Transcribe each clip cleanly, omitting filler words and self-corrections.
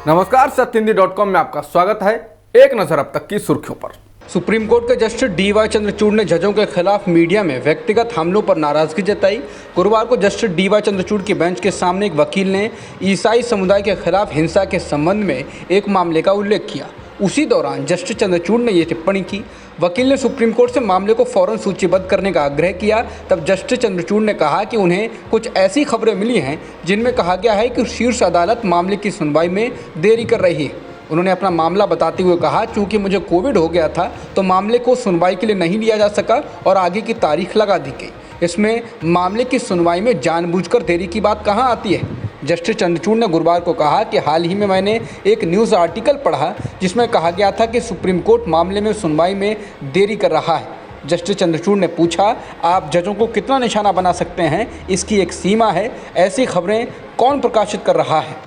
नमस्कार, सत्यहिंदी.com में आपका स्वागत है। एक नजर अब तक की सुर्खियों पर। सुप्रीम कोर्ट के जस्टिस डी.वाई. चंद्रचूड़ ने जजों के खिलाफ मीडिया में व्यक्तिगत हमलों पर नाराजगी जताई। गुरुवार को जस्टिस डी.वाई. चंद्रचूड़ के बेंच के सामने एक वकील ने ईसाई समुदाय के खिलाफ हिंसा के संबंध में एक मामले का उल्लेख किया। उसी दौरान जस्टिस चंद्रचूड़ ने ये टिप्पणी की। वकील ने सुप्रीम कोर्ट से मामले को फौरन सूचीबद्ध करने का आग्रह किया। तब जस्टिस चंद्रचूड़ ने कहा कि उन्हें कुछ ऐसी खबरें मिली हैं जिनमें कहा गया है कि शीर्ष अदालत मामले की सुनवाई में देरी कर रही है। उन्होंने अपना मामला बताते हुए कहा, चूंकि मुझे कोविड हो गया था तो मामले को सुनवाई के लिए नहीं लिया जा सका और आगे की तारीख लगा दी गई। इसमें मामले की सुनवाई में जानबूझकर देरी की बात कहाँ आती है। जस्टिस चंद्रचूड़ ने गुरुवार को कहा कि हाल ही में मैंने एक न्यूज़ आर्टिकल पढ़ा जिसमें कहा गया था कि सुप्रीम कोर्ट मामले में सुनवाई में देरी कर रहा है। जस्टिस चंद्रचूड़ ने पूछा, आप जजों को कितना निशाना बना सकते हैं? इसकी एक सीमा है। ऐसी खबरें कौन प्रकाशित कर रहा है?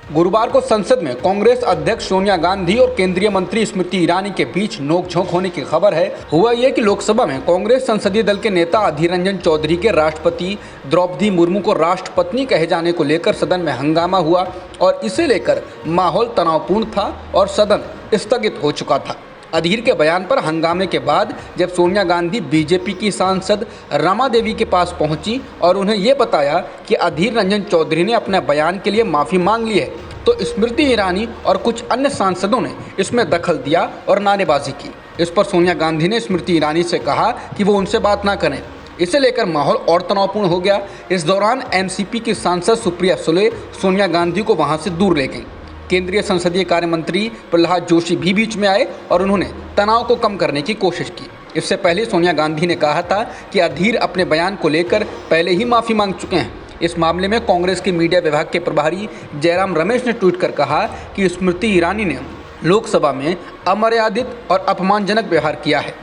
गुरुवार को संसद में कांग्रेस अध्यक्ष सोनिया गांधी और केंद्रीय मंत्री स्मृति ईरानी के बीच नोकझोंक होने की खबर है। हुआ ये कि लोकसभा में कांग्रेस संसदीय दल के नेता अधीर रंजन चौधरी के राष्ट्रपति द्रौपदी मुर्मू को राष्ट्रपत्नी कहे जाने को लेकर सदन में हंगामा हुआ और इसे लेकर माहौल तनावपूर्ण था और सदन स्थगित हो चुका था। अधीर के बयान पर हंगामे के बाद जब सोनिया गांधी बीजेपी की सांसद रमा देवी के पास पहुंची और उन्हें ये बताया कि अधीर रंजन चौधरी ने अपने बयान के लिए माफ़ी मांग ली है, तो स्मृति ईरानी और कुछ अन्य सांसदों ने इसमें दखल दिया और नारेबाजी की। इस पर सोनिया गांधी ने स्मृति ईरानी से कहा कि वो उनसे बात ना करें। इसे लेकर माहौल और तनावपूर्ण हो गया। इस दौरान एनसीपी की सांसद सुप्रिया सुले सोनिया गांधी को वहां से दूर ले गईं। केंद्रीय संसदीय कार्य मंत्री प्रहलाद जोशी भी बीच में आए और उन्होंने तनाव को कम करने की कोशिश की। इससे पहले सोनिया गांधी ने कहा था कि अधीर अपने बयान को लेकर पहले ही माफ़ी मांग चुके हैं। इस मामले में कांग्रेस के मीडिया विभाग के प्रभारी जयराम रमेश ने ट्वीट कर कहा कि स्मृति ईरानी ने लोकसभा में अमर्यादित और अपमानजनक व्यवहार किया है।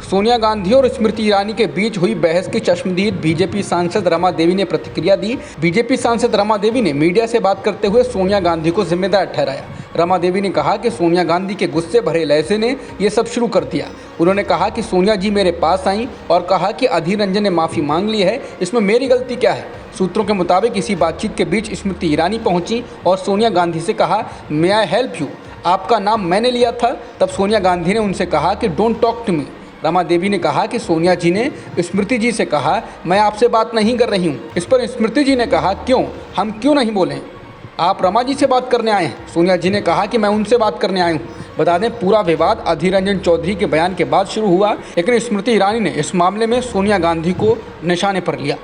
सोनिया गांधी और स्मृति ईरानी के बीच हुई बहस की चश्मदीद बीजेपी सांसद रमा देवी ने प्रतिक्रिया दी। बीजेपी सांसद रमा देवी ने मीडिया से बात करते हुए सोनिया गांधी को जिम्मेदार ठहराया। रमा देवी ने कहा कि सोनिया गांधी के गुस्से भरे लहजे ने ये सब शुरू कर दिया। उन्होंने कहा कि सोनिया जी मेरे पास आईं और कहा कि अधीर रंजन ने माफ़ी मांग ली है, इसमें मेरी गलती क्या है। सूत्रों के मुताबिक इसी बातचीत के बीच स्मृति ईरानी पहुंची और सोनिया गांधी से कहा, मे आई हेल्प यू? आपका नाम मैंने लिया था। तब सोनिया गांधी ने उनसे कहा कि don't talk to me. Rama Devi ने कहा कि सोनिया जी ने स्मृति जी से कहा, मैं आपसे बात नहीं कर रही हूँ। इस पर स्मृति जी ने कहा, क्यों, हम क्यों नहीं बोलें? आप रमा जी से बात करने आए हैं। सोनिया जी ने कहा कि मैं उनसे बात करने आई हूँ। बता दें, पूरा विवाद अधीर रंजन चौधरी के बयान के बाद शुरू हुआ, लेकिन स्मृति ईरानी ने इस मामले में सोनिया गांधी को निशाने पर लिया।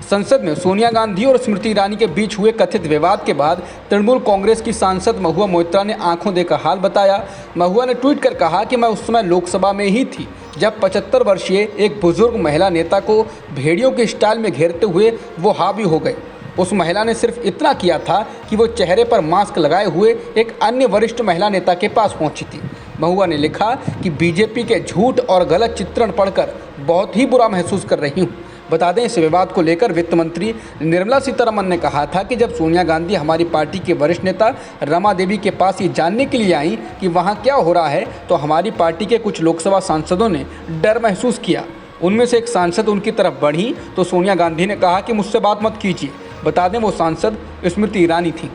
संसद में सोनिया गांधी और स्मृति ईरानी के बीच हुए कथित विवाद के बाद तृणमूल कांग्रेस की सांसद महुआ मोइत्रा ने आंखों देखा हाल बताया। महुआ ने ट्वीट कर कहा कि मैं उस समय लोकसभा में ही थी जब 75 वर्षीय एक बुजुर्ग महिला नेता को भेड़ियों के स्टाइल में घेरते हुए वो हावी हो गए। उस महिला ने सिर्फ इतना किया था कि वो चेहरे पर मास्क लगाए हुए एक अन्य वरिष्ठ महिला नेता के पास पहुंची थी। महुआ ने लिखा कि बीजेपी के झूठ और गलत चित्रण पढ़कर बहुत ही बुरा महसूस कर रही हूँ। बता दें, इस विवाद को लेकर वित्त मंत्री निर्मला सीतारमण ने कहा था कि जब सोनिया गांधी हमारी पार्टी के वरिष्ठ नेता रमा देवी के पास ये जानने के लिए आई कि वहाँ क्या हो रहा है, तो हमारी पार्टी के कुछ लोकसभा सांसदों ने डर महसूस किया। उनमें से एक सांसद उनकी तरफ बढ़ी तो सोनिया गांधी ने कहा कि मुझसे बात मत कीजिए। बता दें, वो सांसद स्मृति ईरानी थी।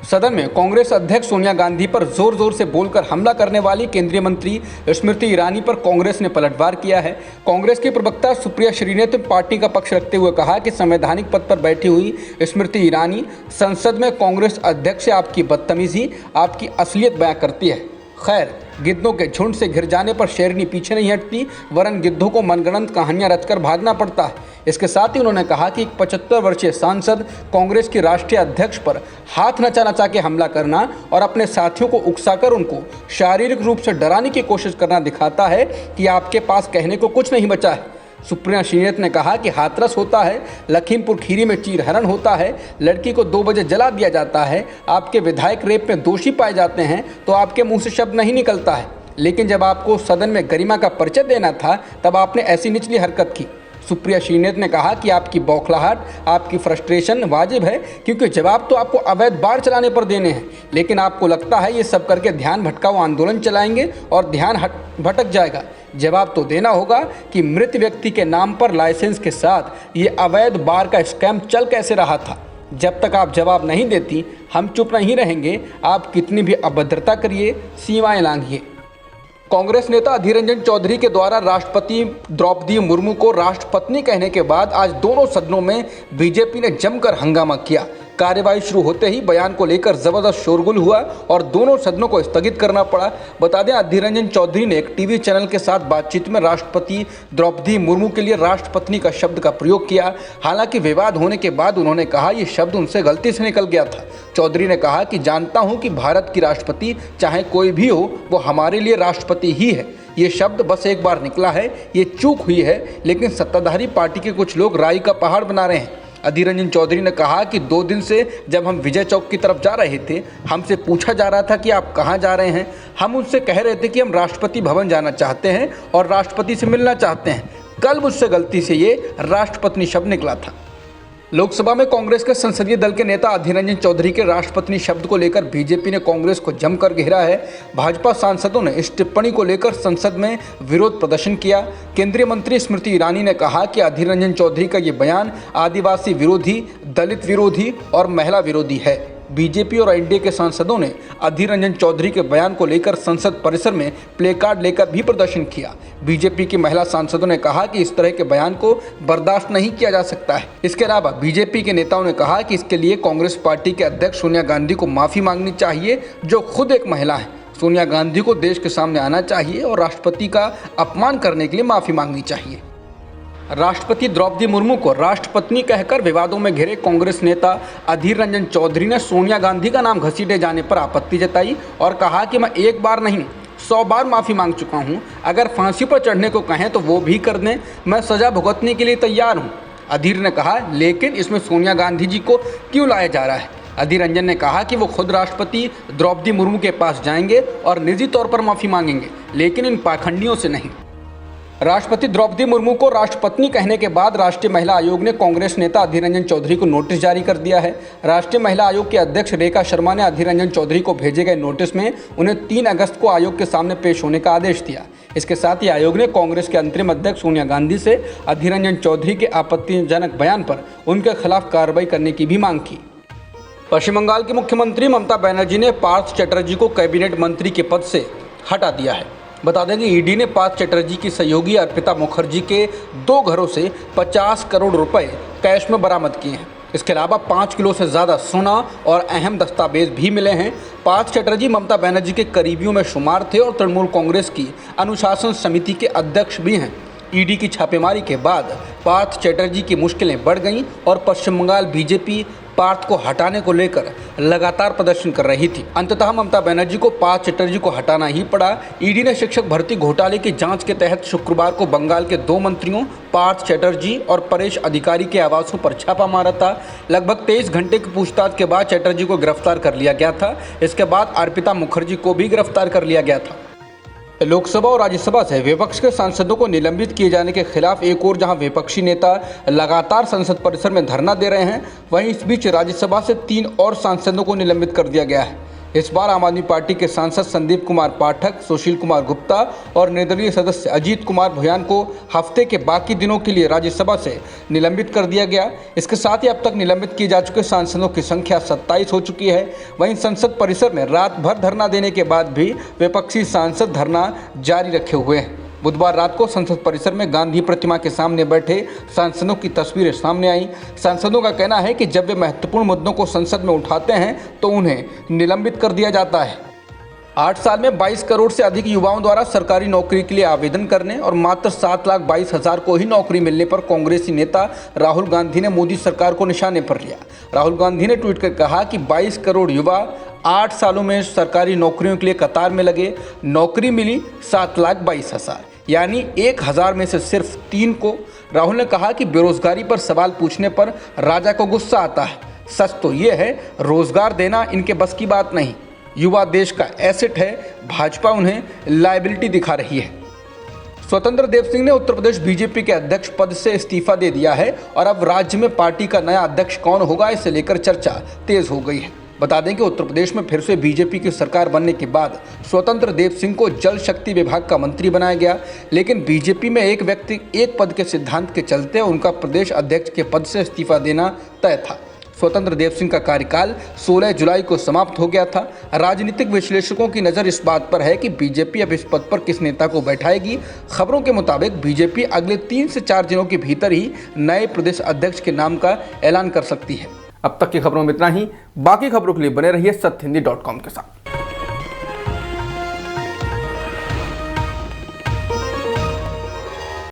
सदन में कांग्रेस अध्यक्ष सोनिया गांधी पर जोर जोर से बोलकर हमला करने वाली केंद्रीय मंत्री स्मृति ईरानी पर कांग्रेस ने पलटवार किया है। कांग्रेस की प्रवक्ता सुप्रिया श्री ने तो पार्टी का पक्ष रखते हुए कहा कि संवैधानिक पद पर बैठी हुई स्मृति ईरानी संसद में कांग्रेस अध्यक्ष से आपकी बदतमीजी आपकी असलियत बयां करती है। खैर, गिद्धों के झुंड से घिर जाने पर शेरनी पीछे नहीं हटती, वरन गिद्धों को मनगढ़ंत कहानियां रचकर भागना पड़ता है। इसके साथ ही उन्होंने कहा कि एक 75 वर्षीय सांसद कांग्रेस के राष्ट्रीय अध्यक्ष पर हाथ नचा नचा के हमला करना और अपने साथियों को उकसाकर उनको शारीरिक रूप से डराने की कोशिश करना दिखाता है कि आपके पास कहने को कुछ नहीं बचा है। सुप्रिया श्रीनेत ने कहा कि हाथरस होता है, लखीमपुर खीरी में चीरहरण होता है, लड़की को 2 बजे जला दिया जाता है, आपके विधायक रेप में दोषी पाए जाते हैं तो आपके मुंह से शब्द नहीं निकलता है, लेकिन जब आपको सदन में गरिमा का परिचय देना था तब आपने ऐसी निचली हरकत की। सुप्रिया श्रीनेत ने कहा कि आपकी बौखलाहट, आपकी फ्रस्ट्रेशन वाजिब है, क्योंकि जवाब तो आपको अवैध बाढ़ चलाने पर देने हैं, लेकिन आपको लगता है ये सब करके ध्यान भटकाओ आंदोलन चलाएंगे और ध्यान भटक जाएगा। जवाब तो देना होगा कि मृत व्यक्ति के नाम पर लाइसेंस के साथ ये अवैध बार का स्कैम चल कैसे रहा था। जब तक आप जवाब नहीं देती हम चुप नहीं रहेंगे, आप कितनी भी अभद्रता करिए, सीमाएं लांघिए। कांग्रेस नेता अधीर रंजन चौधरी के द्वारा राष्ट्रपति द्रौपदी मुर्मू को राष्ट्रपत्नी कहने के बाद आज दोनों सदनों में बीजेपी ने जमकर हंगामा किया। कार्यवाही शुरू होते ही बयान को लेकर जबरदस्त शोरगुल हुआ और दोनों सदनों को स्थगित करना पड़ा। बता दें, अधीर रंजन चौधरी ने एक टीवी चैनल के साथ बातचीत में राष्ट्रपति द्रौपदी मुर्मू के लिए राष्ट्रपत्नी का शब्द का प्रयोग किया। हालांकि विवाद होने के बाद उन्होंने कहा ये शब्द उनसे गलती से निकल गया था। चौधरी ने कहा कि जानता हूं कि भारत की राष्ट्रपति चाहे कोई भी हो, वो हमारे लिए राष्ट्रपति ही है। ये शब्द बस एक बार निकला है, ये चूक हुई है, लेकिन सत्ताधारी पार्टी के कुछ लोग राई का पहाड़ बना रहे हैं। अधीर रंजन चौधरी ने कहा कि 2 दिन से जब हम विजय चौक की तरफ जा रहे थे, हमसे पूछा जा रहा था कि आप कहां जा रहे हैं। हम उनसे कह रहे थे कि हम राष्ट्रपति भवन जाना चाहते हैं और राष्ट्रपति से मिलना चाहते हैं। कल मुझसे गलती से ये राष्ट्रपत्नी शब्द निकला था। लोकसभा में कांग्रेस के संसदीय दल के नेता अधीर रंजन चौधरी के राष्ट्रपत्नी शब्द को लेकर बीजेपी ने कांग्रेस को जमकर घेरा है। भाजपा सांसदों ने इस टिप्पणी को लेकर संसद में विरोध प्रदर्शन किया। केंद्रीय मंत्री स्मृति ईरानी ने कहा कि अधीर रंजन चौधरी का ये बयान आदिवासी विरोधी, दलित विरोधी और महिला विरोधी है। बीजेपी और एनडीए के सांसदों ने अधीर रंजन चौधरी के बयान को लेकर संसद परिसर में प्ले कार्ड लेकर भी प्रदर्शन किया। बीजेपी की महिला सांसदों ने कहा कि इस तरह के बयान को बर्दाश्त नहीं किया जा सकता है। इसके अलावा बीजेपी के नेताओं ने कहा कि इसके लिए कांग्रेस पार्टी के अध्यक्ष सोनिया गांधी को माफी मांगनी चाहिए, जो खुद एक महिला है। सोनिया गांधी को देश के सामने आना चाहिए और राष्ट्रपति का अपमान करने के लिए माफी मांगनी चाहिए। राष्ट्रपति द्रौपदी मुर्मू को राष्ट्रपत्नी कहकर विवादों में घिरे कांग्रेस नेता अधीर रंजन चौधरी ने सोनिया गांधी का नाम घसीटे जाने पर आपत्ति जताई और कहा कि मैं एक बार नहीं 100 बार माफ़ी मांग चुका हूं। अगर फांसी पर चढ़ने को कहें तो वो भी कर दें, मैं सज़ा भुगतने के लिए तैयार हूं। अधीर ने कहा, लेकिन इसमें सोनिया गांधी जी को क्यों लाया जा रहा है। अधीर रंजन ने कहा कि वो खुद राष्ट्रपति द्रौपदी मुर्मू के पास जाएंगे और निजी तौर पर माफ़ी मांगेंगे, लेकिन इन पाखंडियों से नहीं। राष्ट्रपति द्रौपदी मुर्मू को राष्ट्रपत्नी कहने के बाद राष्ट्रीय महिला आयोग ने कांग्रेस नेता अधीर रंजन चौधरी को नोटिस जारी कर दिया है। राष्ट्रीय महिला आयोग के अध्यक्ष रेखा शर्मा ने अधीर रंजन चौधरी को भेजे गए नोटिस में उन्हें 3 अगस्त को आयोग के सामने पेश होने का आदेश दिया। इसके साथ ही आयोग ने कांग्रेस के अंतरिम अध्यक्ष सोनिया गांधी से अधीर रंजन चौधरी के आपत्तिजनक बयान पर उनके खिलाफ कार्रवाई करने की भी मांग की। पश्चिम बंगाल की मुख्यमंत्री ममता बनर्जी ने पार्थ चटर्जी को कैबिनेट मंत्री के पद से हटा दिया है। बता दें कि ईडी ने पार्थ चटर्जी की सहयोगी अर्पिता मुखर्जी के 2 घरों से 50 करोड़ रुपए कैश में बरामद किए हैं। इसके अलावा 5 किलो से ज़्यादा सोना और अहम दस्तावेज भी मिले हैं। पार्थ चटर्जी ममता बनर्जी के करीबियों में शुमार थे और तृणमूल कांग्रेस की अनुशासन समिति के अध्यक्ष भी हैं। ईडी की छापेमारी के बाद पार्थ चटर्जी की मुश्किलें बढ़ गईं और पश्चिम बंगाल बीजेपी पार्थ को हटाने को लेकर लगातार प्रदर्शन कर रही थी। अंततः ममता बनर्जी को पार्थ चटर्जी को हटाना ही पड़ा। ईडी ने शिक्षक भर्ती घोटाले की जांच के तहत शुक्रवार को बंगाल के 2 मंत्रियों पार्थ चटर्जी और परेश अधिकारी के आवासों पर छापा मारा था। लगभग 23 घंटे की पूछताछ के बाद चटर्जी को गिरफ्तार कर लिया गया था। इसके बाद अर्पिता मुखर्जी को भी गिरफ्तार कर लिया गया था। लोकसभा और राज्यसभा से विपक्ष के सांसदों को निलंबित किए जाने के खिलाफ एक और जहां विपक्षी नेता लगातार संसद परिसर में धरना दे रहे हैं, वहीं इस बीच राज्यसभा से 3 और सांसदों को निलंबित कर दिया गया है। इस बार आम आदमी पार्टी के सांसद संदीप कुमार पाठक, सुशील कुमार गुप्ता और निर्दलीय सदस्य अजीत कुमार भुयान को हफ्ते के बाकी दिनों के लिए राज्यसभा से निलंबित कर दिया गया। इसके साथ ही अब तक निलंबित किए जा चुके सांसदों की संख्या 27 हो चुकी है। वहीं संसद परिसर में रात भर धरना देने के बाद भी विपक्षी सांसद धरना जारी रखे हुए हैं। बुधवार रात को संसद परिसर में गांधी प्रतिमा के सामने बैठे सांसदों की तस्वीरें सामने आई। सांसदों का कहना है कि जब वे महत्वपूर्ण मुद्दों को संसद में उठाते हैं तो उन्हें निलंबित कर दिया जाता है। 8 साल में 22 करोड़ से अधिक युवाओं द्वारा सरकारी नौकरी के लिए आवेदन करने और मात्र 7,22,000 को ही नौकरी मिलने पर कांग्रेसी नेता राहुल गांधी ने मोदी सरकार को निशाने पर लिया। राहुल गांधी ने ट्वीट कर कहा कि 22 करोड़ युवा 8 सालों में सरकारी नौकरियों के लिए कतार में लगे, नौकरी मिली 7,22,000, यानी 1,000 में से सिर्फ 3 को। राहुल ने कहा कि बेरोजगारी पर सवाल पूछने पर राजा को गुस्सा आता है। सच तो ये है, रोजगार देना इनके बस की बात नहीं। युवा देश का एसेट है, भाजपा उन्हें लायबिलिटी दिखा रही है। स्वतंत्र देव सिंह ने उत्तर प्रदेश बीजेपी के अध्यक्ष पद से इस्तीफा दे दिया है और अब राज्य में पार्टी का नया अध्यक्ष कौन होगा, इसे लेकर चर्चा तेज हो गई है। बता दें कि उत्तर प्रदेश में फिर से बीजेपी की सरकार बनने के बाद स्वतंत्र देव सिंह को जल शक्ति विभाग का मंत्री बनाया गया, लेकिन बीजेपी में एक व्यक्ति एक पद के सिद्धांत के चलते उनका प्रदेश अध्यक्ष के पद से इस्तीफा देना तय था। स्वतंत्र देव सिंह का कार्यकाल 16 जुलाई को समाप्त हो गया था। राजनीतिक विश्लेषकों की नज़र इस बात पर है कि बीजेपी अब इस पद पर किस नेता को बैठाएगी। खबरों के मुताबिक बीजेपी अगले 3 से 4 दिनों के भीतर ही नए प्रदेश अध्यक्ष के नाम का ऐलान कर सकती है। अब तक की खबरों में इतना ही। बाकी खबरों के लिए बने रहिए सत्यहिंदी.com के साथ।